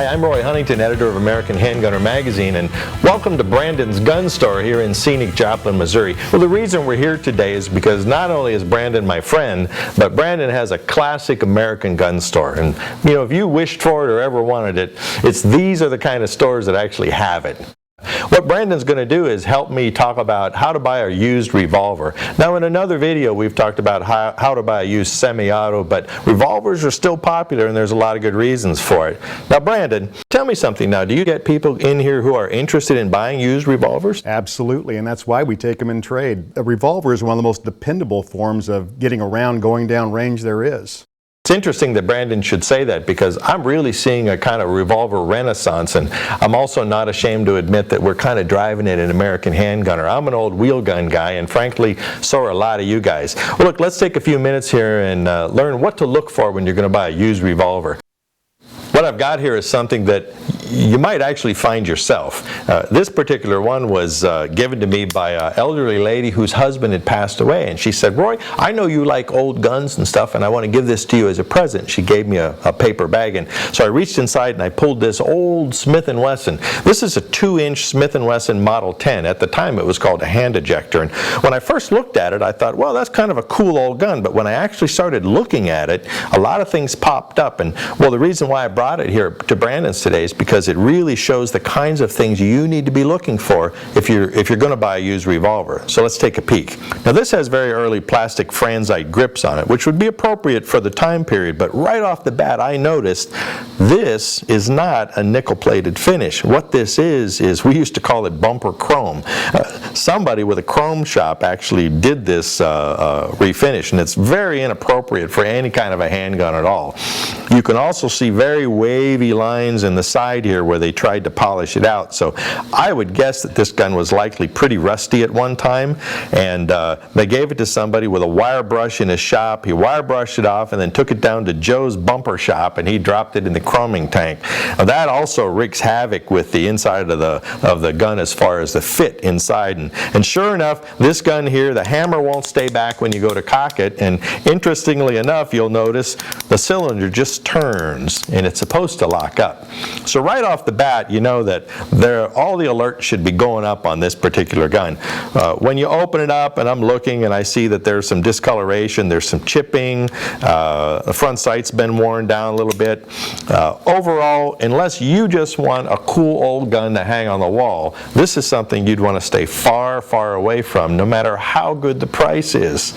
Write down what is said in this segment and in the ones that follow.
Hi, I'm Roy Huntington, editor of American Handgunner magazine, and welcome to Brandon's Gun Store here in scenic Joplin, Missouri. Well, the reason we're here today is because not only is Brandon my friend, but Brandon has a classic American gun store. And, you know, if you wished for it or ever wanted it, these are the kind of stores that actually have it. What Brandon's going to do is help me talk about how to buy a used revolver. Now, in another video we've talked about how to buy a used semi-auto, but revolvers are still popular and there's a lot of good reasons for it. Now, Brandon, tell me something now. Do you get people in here who are interested in buying used revolvers? Absolutely, and that's why we take them in trade. A revolver is one of the most dependable forms of getting around, going down range there is. It's interesting that Brandon should say that because I'm really seeing a kind of revolver renaissance, and I'm also not ashamed to admit that we're kind of driving it in American Handgunner. I'm an old wheel gun guy, and frankly, so are a lot of you guys. Well, look, let's take a few minutes here and learn what to look for when you're going to buy a used revolver. What I've got here is something that you might actually find yourself. This particular one was given to me by an elderly lady whose husband had passed away, and she said, "Roy, I know you like old guns and stuff, and I want to give this to you as a present." She gave me a paper bag, and so I reached inside and I pulled this old Smith & Wesson. This is a 2-inch Smith & Wesson Model 10. At the time it was called a hand ejector, and when I first looked at it I thought, well, that's kind of a cool old gun, but when I actually started looking at it, a lot of things popped up. And well, the reason why I brought it here to Brandon's today is because it really shows the kinds of things you need to be looking for if you're going to buy a used revolver. So let's take a peek. Now, this has very early plastic franzite grips on it, which would be appropriate for the time period, but right off the bat I noticed this is not a nickel-plated finish. What this is we used to call it bumper chrome. Somebody with a chrome shop actually did this refinish, and it's very inappropriate for any kind of a handgun at all. You can also see very wavy lines in the side here where they tried to polish it out. So I would guess that this gun was likely pretty rusty at one time, and they gave it to somebody with a wire brush in his shop. He wire brushed it off and then took it down to Joe's bumper shop, and he dropped it in the chroming tank. Now, that also wreaks havoc with the inside of the gun as far as the fit inside. And sure enough, this gun here, the hammer won't stay back when you go to cock it, and interestingly enough, you'll notice the cylinder just turns and it's supposed to lock up. So right off the bat, you know that all the alerts should be going up on this particular gun. When you open it up and I'm looking and I see that there's some discoloration, there's some chipping, the front sight's been worn down a little bit. Overall, unless you just want a cool old gun to hang on the wall, this is something you'd want to stay far, far away from, no matter how good the price is.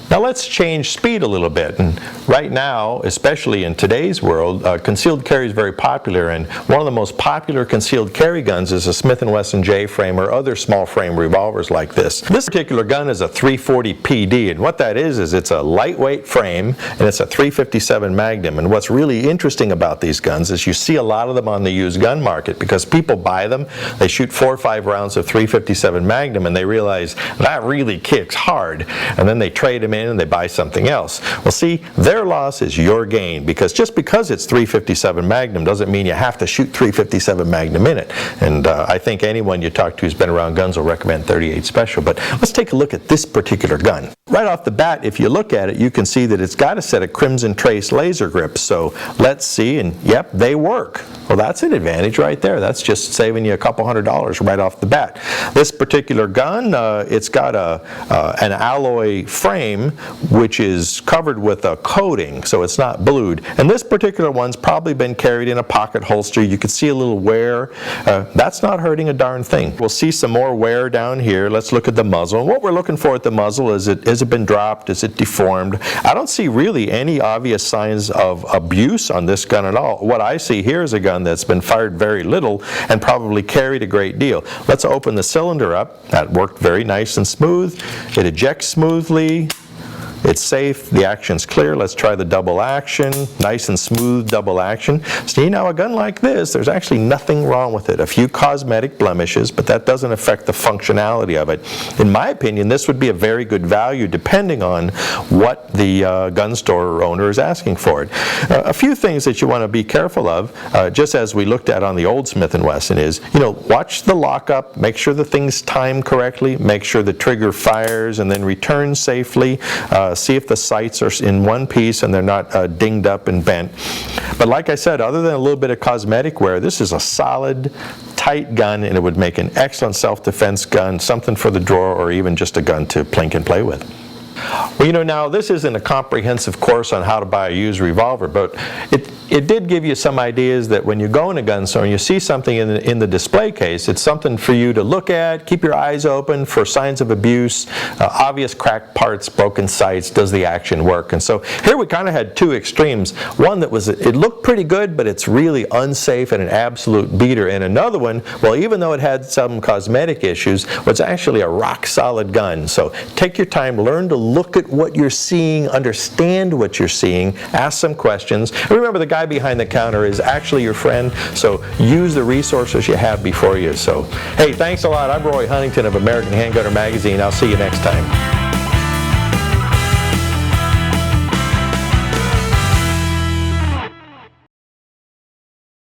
Now let's change speed a little bit, and right now, especially in today's world, concealed carry is very popular, and one of the most popular concealed carry guns is a Smith & Wesson J-frame or other small frame revolvers like this. This particular gun is a 340 PD, and what that is it's a lightweight frame and it's a 357 Magnum. And what's really interesting about these guns is you see a lot of them on the used gun market because people buy them, they shoot 4 or 5 rounds of 357 Magnum and they realize that really kicks hard, and then they trade them in and they buy something else. Well, see, their loss is your gain, because just because it's 357 Magnum doesn't mean you have to shoot 357 Magnum in it. And I think anyone you talk to who's been around guns will recommend 38 Special. But let's take a look at this particular gun. Right off the bat, if you look at it, you can see that it's got a set of Crimson Trace laser grips. So let's see, and yep, they work. Well, that's an advantage right there. That's just saving you a couple $100 right off the bat. This particular gun, it's got an alloy frame which is covered with a coating, so it's not blued. And this particular one's probably been carried in a pocket holster. You can see a little wear. That's not hurting a darn thing. We'll see some more wear down here. Let's look at the muzzle. And what we're looking for at the muzzle is has it been dropped? Is it deformed? I don't see really any obvious signs of abuse on this gun at all. What I see here is a gun that's been fired very little and probably carried a great deal. Let's open the cylinder up. That worked very nice and smooth. It ejects smoothly. It's safe, the action's clear. Let's try the double action, nice and smooth double action. See, now a gun like this, there's actually nothing wrong with it. A few cosmetic blemishes, but that doesn't affect the functionality of it. In my opinion, this would be a very good value depending on what the gun store owner is asking for it. A few things that you want to be careful of, just as we looked at on the old Smith & Wesson, is, watch the lockup, make sure the thing's timed correctly, make sure the trigger fires and then returns safely. see if the sights are in one piece and they're not dinged up and bent. But like I said, other than a little bit of cosmetic wear, this is a solid, tight gun, and it would make an excellent self-defense gun, something for the drawer, or even just a gun to plink and play with. Well, you know, now this isn't a comprehensive course on how to buy a used revolver, but it did give you some ideas that when you go in a gun store and you see something in the display case, it's something for you to look at, keep your eyes open for signs of abuse, obvious cracked parts, broken sights, does the action work? And so here we kind of had two extremes. One that was, it looked pretty good, but it's really unsafe and an absolute beater. And another one, well, even though it had some cosmetic issues, was actually a rock solid gun. So take your time, learn to look at what you're seeing, understand what you're seeing, ask some questions. And remember, the guy behind the counter is actually your friend, so use the resources you have before you. So, hey, thanks a lot. I'm Roy Huntington of American Handgunner Magazine. I'll see you next time.